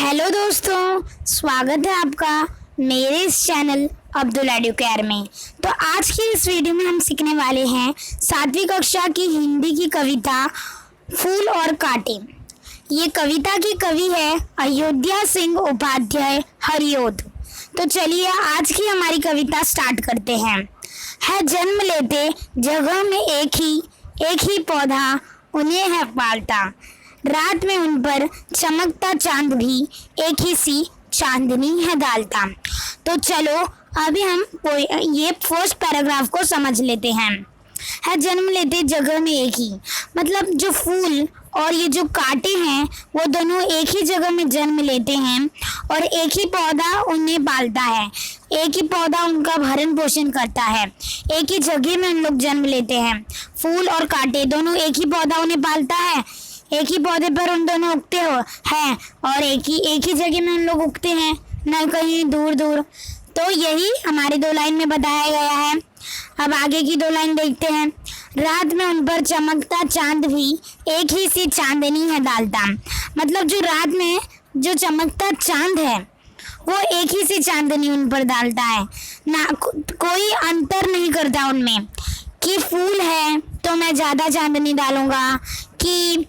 Hello दोस्तों, स्वागत है आपका मेरे इस चैनल अब्दुल एडुकेयर में। तो आज की इस वीडियो में हम सीखने वाले हैं 7वीं कक्षा की हिंदी की कविता फूल और कांटे। ये कविता की कवि है अयोध्या सिंह उपाध्याय हरिओद। तो चलिए आज की हमारी कविता स्टार्ट करते हैं। है जन्म लेते जगह में एक ही पौधा उन्हें है पालता, रात में उन पर चमकता चांद भी एक ही सी चांदनी है डालता। तो चलो अभी हम ये फर्स्ट पैराग्राफ को समझ लेते हैं। है जन्म लेते जगह में एक ही, मतलब जो फूल और ये जो कांटे हैं वो दोनों एक ही जगह में जन्म लेते हैं और एक ही पौधा उन्हें पालता है, एक ही पौधा उनका भरण पोषण करता है, एक ही जगह में उन लोग जन्म लेते हैं। फूल और कांटे दोनों एक ही पौधा उन्हें पालता है, एक ही पौधे पर उन दोनों उगते हैं और एक ही जगह में उन लोग उगते हैं, न कहीं दूर दूर। तो यही हमारी 2 लाइन में बताया गया है। अब आगे की 2 लाइन देखते हैं। रात में उन पर चमकता चांद भी एक ही सी चांदनी है डालता, मतलब जो रात में जो चमकता चांद है वो एक ही सी चांदनी उन पर डालता है, ना कोई अंतर नहीं करता उनमें कि फूल है तो मैं ज़्यादा चांदनी डालूंगा, कि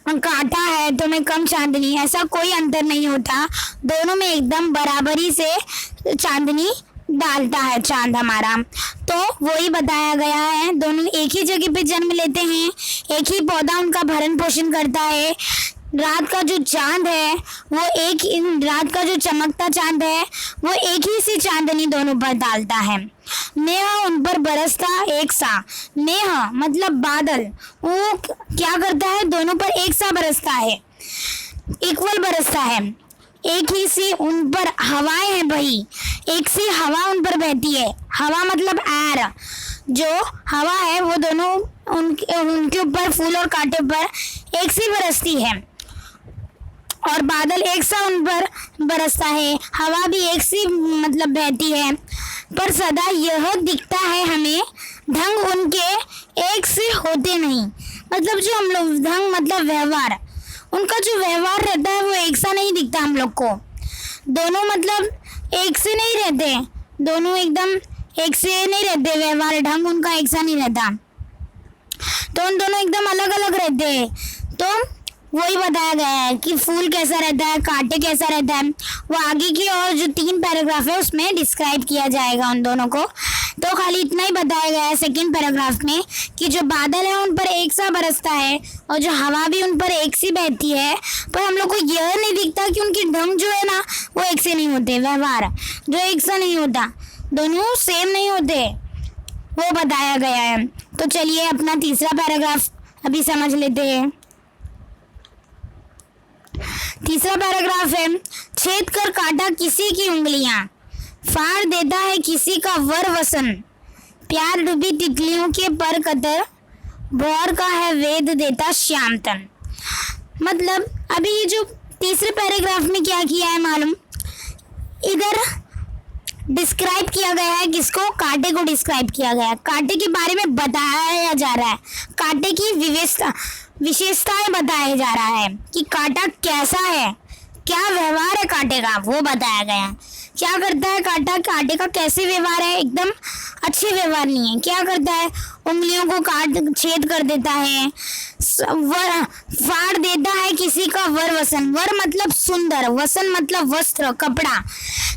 कांटा है तो मैं कम चांदनी, ऐसा कोई अंतर नहीं होता। दोनों में एकदम बराबरी से चांदनी डालता है चांद हमारा। तो वही बताया गया है, दोनों एक ही जगह पे जन्म लेते हैं, एक ही पौधा उनका भरण पोषण करता है। रात का जो चांद है वो रात का जो चमकता चांद है वो एक ही सी चांदनी दोनों पर डालता है। नेहा उन पर बरसता एक सा, नेहा मतलब बादल, वो क्या करता है दोनों पर एक सा बरसता है, इक्वल बरसता है। एक ही सी उन पर हवाएं हैं बही, एक सी हवा उन पर बहती है। हवा मतलब एयर, जो हवा है वो दोनों उनके ऊपर फूल और कांटे पर एक सी बरसती है और बादल एक सा उन पर बरसता है, हवा भी एक सी मतलब बहती है। पर सदा यह दिखता है हमें ढंग उनके एक से होते नहीं, मतलब जो हम लोग ढंग मतलब व्यवहार, उनका जो व्यवहार रहता है वो एक सा नहीं दिखता हम लोग को। दोनों मतलब एक से नहीं रहते, दोनों एकदम एक से नहीं रहते, व्यवहार ढंग उनका एक सा नहीं रहता, तो उन दोनों एकदम अलग अलग रहते हैं। तो वही बताया गया है कि फूल कैसा रहता है, कांटे कैसा रहता है, वो आगे की और जो 3 पैराग्राफ है उसमें डिस्क्राइब किया जाएगा उन दोनों को। तो खाली इतना ही बताया गया है सेकंड पैराग्राफ में कि जो बादल है उन पर एक सा बरसता है और जो हवा भी उन पर एक सी बहती है, पर हम लोग को यह नहीं दिखता कि उनकी ढंग जो है ना वो एक से नहीं होते, व्यवहार जो एक सा नहीं होता, दोनों सेम नहीं होते, वो बताया गया है। तो चलिए अपना तीसरा पैराग्राफ अभी समझ लेते हैं। तीसरा पैराग्राफ है, छेद कर काटा किसी की उंगलियां, फाड़ देता है किसी का वर वसन, प्यार डूबी तितलियों के पर कतर, भौर का है वेद देता श्याम तन। मतलब अभी ये जो तीसरे पैराग्राफ में क्या किया है मालूम, इधर डिस्क्राइब किया गया है, किसको, कांटे को डिस्क्राइब किया गया है, कांटे के बारे में बताया जा रहा है, कांटे की विशेषताएं बताया जा रहा है कि कांटा कैसा है, क्या व्यवहार है कांटे का वो बताया गया है। क्या करता है कांटा, कांटे का कैसे व्यवहार है, एकदम अच्छे व्यवहार नहीं है। क्या करता है, उंगलियों को छेद कर देता है, फाड़ देता है किसी का वर वसन, वर मतलब सुंदर, वसन मतलब वस्त्र कपड़ा,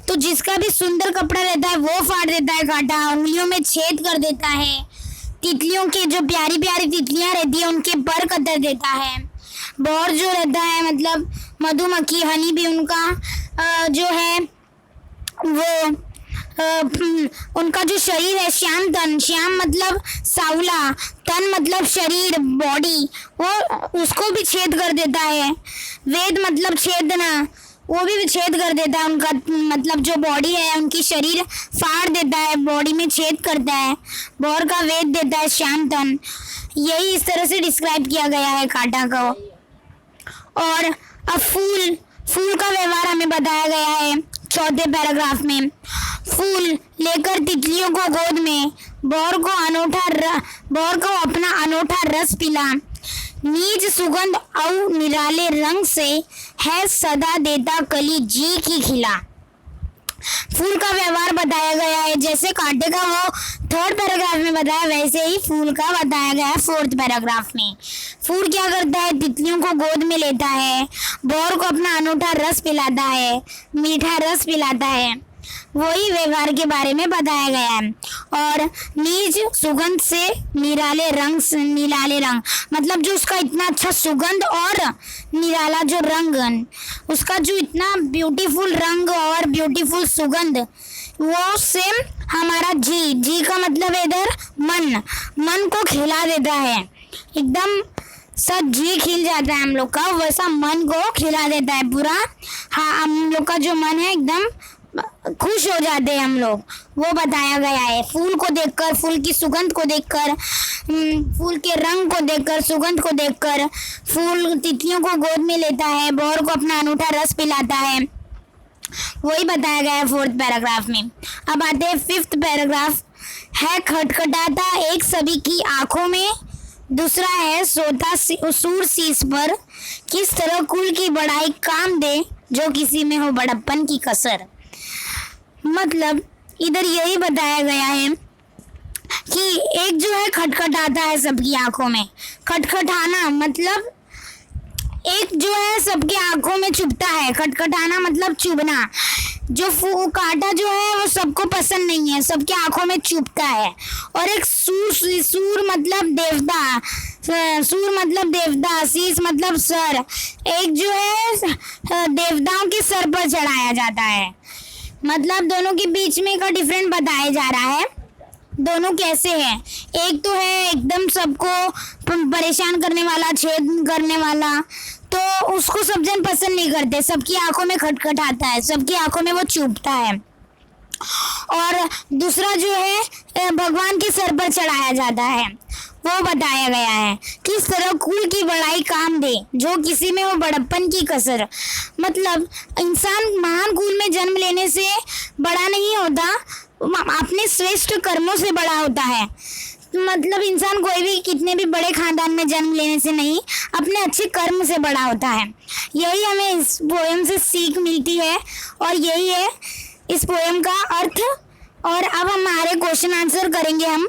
तो जिसका भी सुंदर कपड़ा रहता है वो फाड़ देता है कांटा, उंगलियों में छेद कर देता है, तितलियों के जो प्यारी प्यारी तितलियां रहती है उनके पर कतर देता है, भौर जो रहता है मतलब मधुमक्खी हनी भी उनका जो है वो उनका जो शरीर है, श्याम तन, श्याम मतलब सावला, तन मतलब शरीर बॉडी, वो उसको भी छेद कर देता है, वेद मतलब छेदना, वो भी छेद कर देता है, उनका मतलब जो बॉडी है उनकी शरीर फाड़ देता है, बॉडी में छेद करता है, भौर का वेद देता है श्याम तन। यही इस तरह से डिस्क्राइब किया गया है कांटा को। और अब फूल का व्यवहार हमें बताया गया है चौथे पैराग्राफ में। फूल लेकर तितलियों को गोद में, भौर को अपना अनोठा रस पिला, नीज सुगंध और निराले रंग से है सदा देता कली जी की खिला। फूल का व्यवहार बताया गया है, जैसे कांटे का वो थर्ड पैराग्राफ में बताया, वैसे ही फूल का बताया गया है फोर्थ पैराग्राफ में। फूल क्या करता है? तितलियों को गोद में लेता है, भौर को अपना अनूठा रस पिलाता है, मीठा रस पिलाता है, वही व्यवहार के बारे में बताया गया है। और नीज सुगंध से निराले रंग मतलब जो उसका इतना अच्छा सुगंध और निराला जो रंग, उसका जो इतना ब्यूटीफुल रंग और ब्यूटीफुल सुगंध, वो सेम हमारा जी का मतलब है इधर मन को खिला देता है। एकदम सब जी खिल जाता है हम लोग का, वैसा मन को खिला देता है पूरा। हाँ, हम लोग का जो मन है एकदम खुश हो जाते हैं हम लोग, वो बताया गया है। फूल को देखकर, फूल की सुगंध को देखकर, फूल के रंग को देखकर, सुगंध को देखकर फूल तितलियों को गोद में लेता है, भौर को अपना अनूठा रस पिलाता है, वही बताया गया है फोर्थ पैराग्राफ में। अब आते हैं फिफ्थ पैराग्राफ। है खटखटाता एक सभी की आंखों में, दूसरा है सोता सूर शीश पर, किस तरह कुल की बड़ाई काम दे जो किसी में हो बड़प्पन की कसर। मतलब इधर यही बताया गया है कि एक जो है खटखटाता है सबकी आंखों में। खटखटाना मतलब एक जो है सबके आंखों में चुभता है, खटखटाना मतलब चुभना। जो कांटा जो है वो सबको पसंद नहीं है, सबके आंखों में चुभता है। और एक सूर मतलब देवता, शीश मतलब सर, एक जो है देवताओं के सर पर चढ़ाया जाता है। मतलब दोनों के बीच में का डिफरेंट बताया जा रहा है, दोनों कैसे हैं। एक तो है एकदम सबको परेशान करने वाला, छेद करने वाला, तो उसको सब जन पसंद नहीं करते, सबकी आंखों में खटखटाता है, सबकी आंखों में वो चुभता है। और दूसरा जो है भगवान के सर पर चढ़ाया जाता है, वो बताया गया है। किस तरह कुल की बड़ाई काम दे जो किसी में हो बड़प्पन की कसर। मतलब इंसान महान कुल में जन्म लेने से बड़ा नहीं होता, अपने श्रेष्ठ कर्मों से बड़ा होता है। मतलब इंसान कोई भी कितने भी बड़े खानदान में जन्म लेने से नहीं, अपने अच्छे कर्म से बड़ा होता है। यही हमें इस पोएम से सीख मिलती है और यही है इस पोएम का अर्थ। और अब हमारे क्वेश्चन आंसर करेंगे हम।